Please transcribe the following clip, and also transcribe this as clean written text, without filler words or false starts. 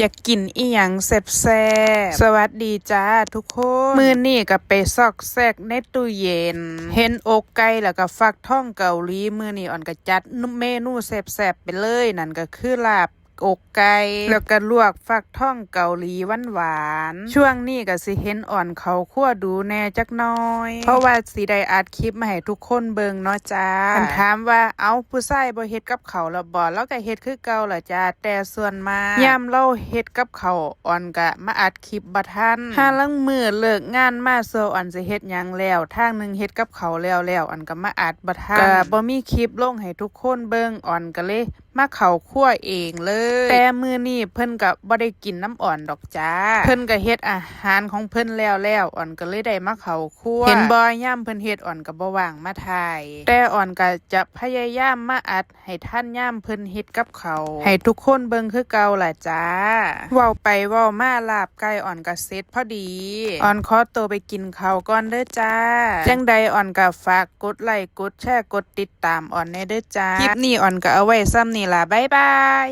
อยากกินอีหยังแซ่บๆสวัสดีจ้าทุกคนมื้อนี้ก็ไปซอกแซกในตู้เย็นเห็นอกไก่แล้วก็ฟักทองเกาหลีมื้อนี้อ่อนก็จัดเมนูแซ่บๆไปเลยนั่นก็คือลาบอกไก่แล้วก็ลวกฟักทองเกาหลีหวานๆช่วงนี้ก็สิเห็นอ่อนเขาคั่วดูแน่จักหน่อยเพราะว่าสิได้อัดคลิปมาให้ทุกคนเบิ่งเนาะจ้าคันถามว่าเอาผู้ชายบ่เฮ็ดกับข้าวแล้วบ่แล้วก็เฮ็ดคือเก่าล่ะจ้าแต่ส่วนมากยามเราเฮ็ดกับข้าวอ่อนก็มาอัดคลิปบ่ทันห่าลางมื้อเลิกงานมาโซอ่อนสิเฮ็ดหยังแล้วทางนึงเฮ็ดกับข้าวแล้วอ่อนก็มาอัดบ่ทันก็บ่มีคลิปลงให้ทุกคนเบิ่งอ่อนก็เลยมาเข้าครัวเองเลยแต่มื้อนี้เพิ่นก็บ่ได้กินน้ำอ่อนดอกจ้าเพิ่นก็เฮ็ดอาหารของเพิ่นแล้วอ่อนก็เลยได้มาเข้าครัวเห็นบ่ยามเพิ่นเฮ็ดอ่อนก็บ่ว่างมาถ่ายแต่อ่อนก็จะพยายามมาอัดให้ทันยามเพิ่นเฮ็ดกับข้าวให้ทุกคนเบิ่งคือเก่าล่ะจ้าเว้าไปเว้ามาลาบไก่อ่อนก็เสร็จพอดีอ่อนขอตัวไปกินข้าวก่อนเด้อจ้าจังใดอ่อนก็ฝากกดไลค์กดแชร์กดติดตามอ่อนแน่เด้อจ้าคลิปนี้อ่อนก็เอาไว้ซ้ำนี่ล่ะบ๊ายบาย